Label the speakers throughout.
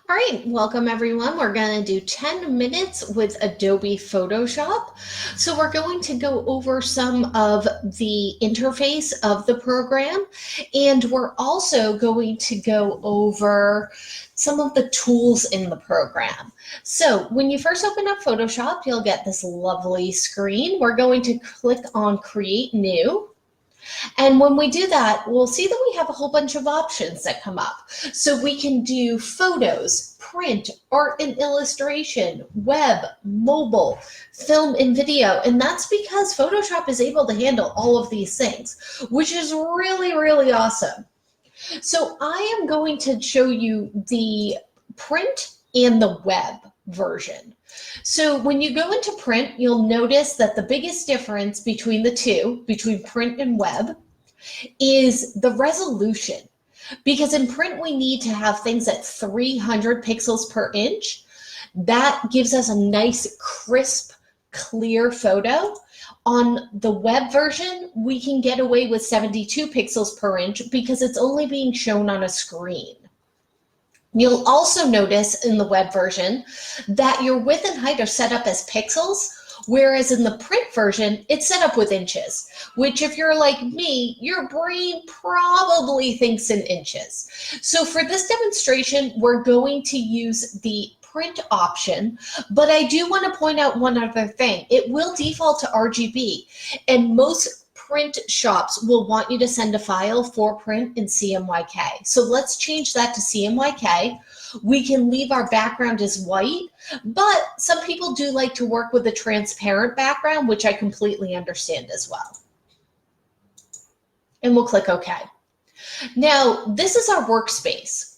Speaker 1: All right, welcome everyone. We're going to do 10 minutes with Adobe Photoshop. So we're going to go over some of the interface of the program, and we're also going to go over some of the tools in the program. So when you first open up Photoshop, you'll get this lovely screen. We're going to click on Create New. And when we do that, we'll see that we have a whole bunch of options that come up. So we can do photos, print, art and illustration, web, mobile, film and video. And that's because Photoshop is able to handle all of these things, which is really, really awesome. So I am going to show you the print and the web version. So when you go into print, you'll notice that the biggest difference between the two, between print and web, is the resolution. Because in print, we need to have things at 300 pixels per inch. That gives us a nice, crisp, clear photo. On the web version, we can get away with 72 pixels per inch because it's only being shown on a screen. You'll also notice in the web version that your width and height are set up as pixels, whereas in the print version, it's set up with inches, which if you're like me, your brain probably thinks in inches. So for this demonstration, we're going to use the print option, but I do want to point out one other thing. It will default to RGB, and most print shops will want you to send a file for print in CMYK. So let's change that to CMYK. We can leave our background as white, but some people do like to work with a transparent background, which I completely understand as well. And we'll click OK. Now, this is our workspace.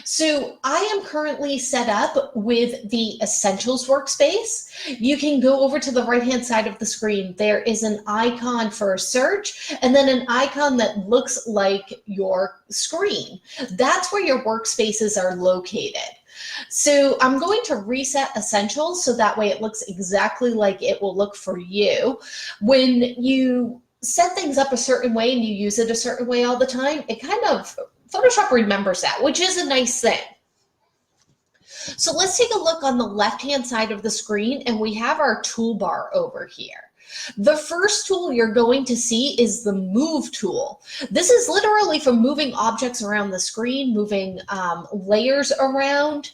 Speaker 1: So I am currently set up with the Essentials workspace. You can go over to the right-hand side of the screen. There is an icon for a search and then an icon that looks like your screen. That's where your workspaces are located. So I'm going to reset Essentials so that way it looks exactly like it will look for you. When you set things up a certain way and you use it a certain way all the time, it kind of Photoshop remembers that, which is a nice thing. So let's take a look on the left-hand side of the screen, and we have our toolbar over here. The first tool you're going to see is the Move tool. This is literally for moving objects around the screen, moving layers around,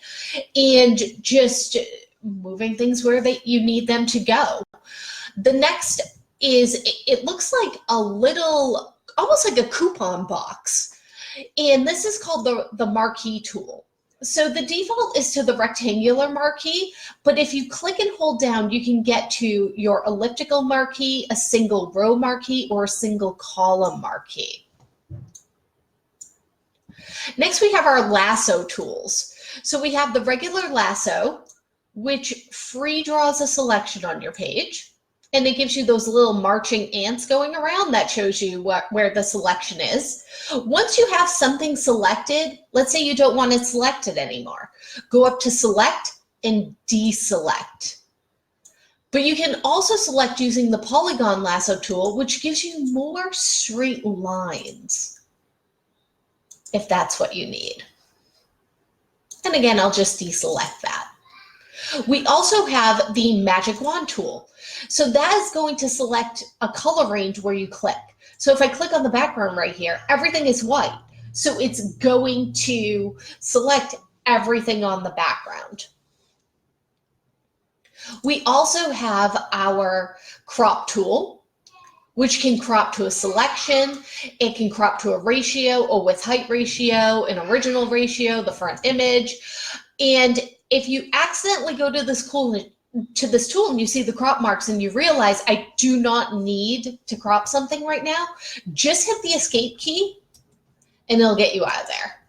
Speaker 1: and just moving things where you need them to go. The next is, it looks like a little, almost like a coupon box. And this is called the Marquee Tool. So the default is to the rectangular marquee, but if you click and hold down, you can get to your elliptical marquee, a single row marquee, or a single column marquee. Next, we have our Lasso tools. So we have the regular lasso, which free draws a selection on your page. And it gives you those little marching ants going around that shows you where the selection is. Once you have something selected, let's say you don't want it selected anymore, go up to select and deselect. But you can also select using the polygon lasso tool, which gives you more straight lines, if that's what you need. And again, I'll just deselect that. We also have the Magic Wand tool. So that is going to select a color range where you click. So if I click on the background right here, everything is white. So it's going to select everything on the background. We also have our crop tool, which can crop to a selection. It can crop to a ratio, a width height ratio, an original ratio, the front image. And if you accidentally go to this tool and you see the crop marks and you realize I do not need to crop something right now, just hit the escape key and it'll get you out of there.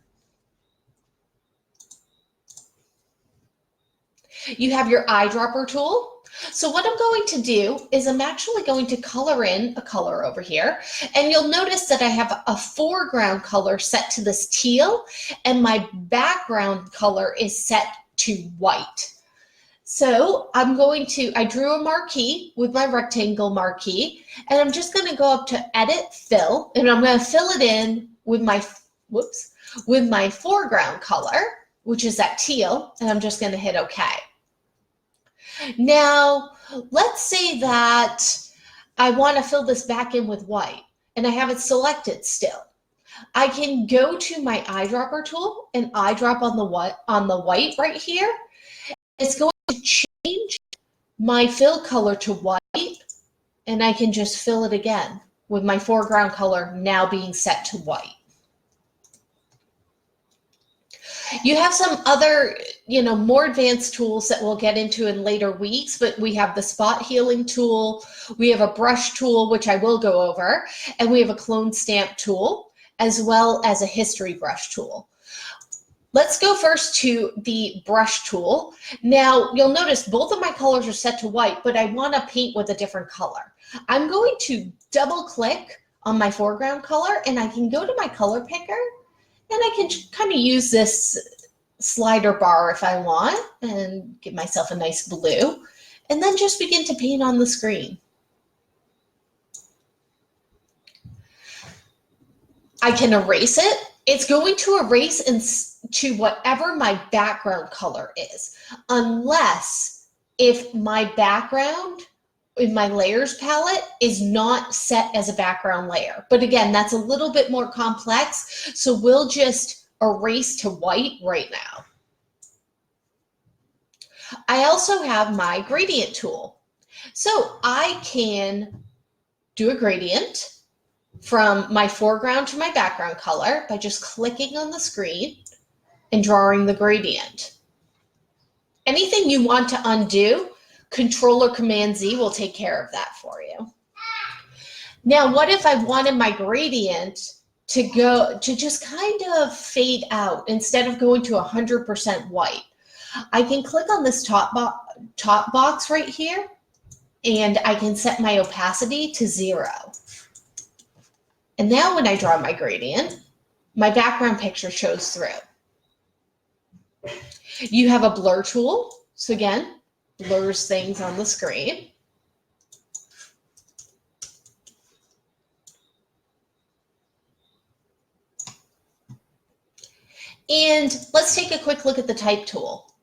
Speaker 1: You have your eyedropper tool. So what I'm going to do is I'm actually going to color in a color over here, and you'll notice that I have a foreground color set to this teal and my background color is set to white. So I drew a marquee with my rectangle marquee, and I'm just going to go up to Edit Fill, and I'm going to fill it in with my foreground color. which is that teal, and I'm just going to hit OK. Now, let's say that I want to fill this back in with white, and I have it selected still. I can go to my eyedropper tool and eyedrop on the white right here. It's going to change my fill color to white, and I can just fill it again with my foreground color now being set to white. You have some other, more advanced tools that we'll get into in later weeks, but we have the spot healing tool, we have a brush tool, which I will go over, and we have a clone stamp tool, as well as a history brush tool. Let's go first to the brush tool. Now, you'll notice both of my colors are set to white, but I want to paint with a different color. I'm going to double click on my foreground color, and I can go to my color picker, and I can kind of use this slider bar if I want and give myself a nice blue, and then just begin to paint on the screen. I can erase it. It's going to erase to whatever my background color is, unless if my background in my layers palette is not set as a background layer. But again, that's a little bit more complex, so we'll just erase to white right now. I also have my gradient tool. So I can do a gradient from my foreground to my background color by just clicking on the screen and drawing the gradient. Anything you want to undo, Control or Command Z will take care of that for you. Now, what if I wanted my gradient to just kind of fade out instead of going to 100% white? I can click on this top box right here, and I can set my opacity to 0. And now when I draw my gradient, my background picture shows through. You have a blur tool. So again, blurs things on the screen. And let's take a quick look at the type tool.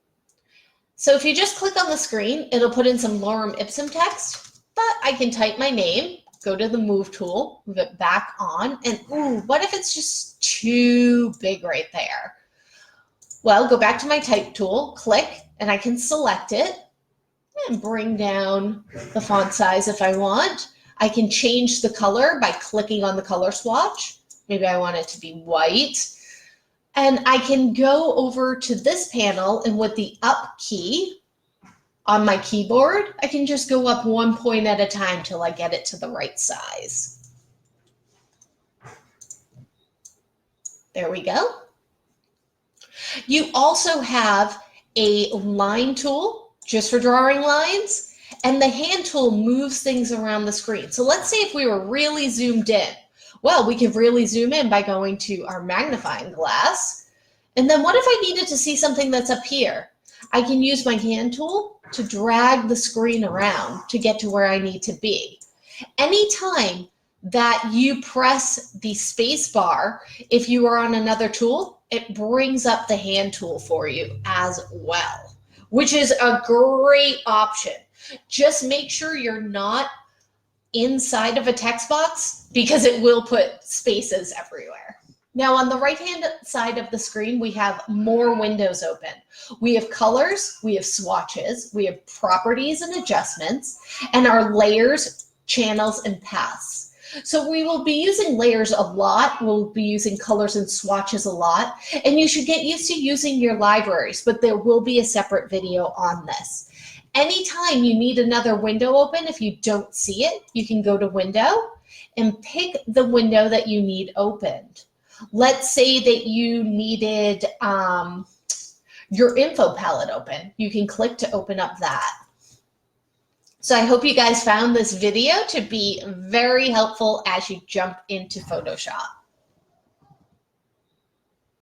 Speaker 1: So if you just click on the screen, it'll put in some lorem ipsum text, but I can type my name, go to the move tool, move it back on, and ooh, what if it's just too big right there? Well, go back to my type tool, click, and I can select it and bring down the font size if I want. I can change the color by clicking on the color swatch. Maybe I want it to be white. And I can go over to this panel, and with the up key on my keyboard, I can just go up 1 point at a time till I get it to the right size. There we go. You also have a line tool just for drawing lines, and the hand tool moves things around the screen. So let's say if we were really zoomed in, well, we could really zoom in by going to our magnifying glass. And then what if I needed to see something that's up here? I can use my hand tool to drag the screen around to get to where I need to be. Anytime that you press the space bar, if you are on another tool, it brings up the hand tool for you as well, which is a great option. Just make sure you're not inside of a text box because it will put spaces everywhere. Now on the right-hand side of the screen, we have more windows open. We have colors, we have swatches, we have properties and adjustments, and our layers, channels, and paths. So we will be using layers a lot. We'll be using colors and swatches a lot, and you should get used to using your libraries, but there will be a separate video on this. Anytime you need another window open, if you don't see it, you can go to Window and pick the window that you need opened. Let's say that you needed your info palette open. You can click to open up that. So I hope you guys found this video to be very helpful as you jump into Photoshop.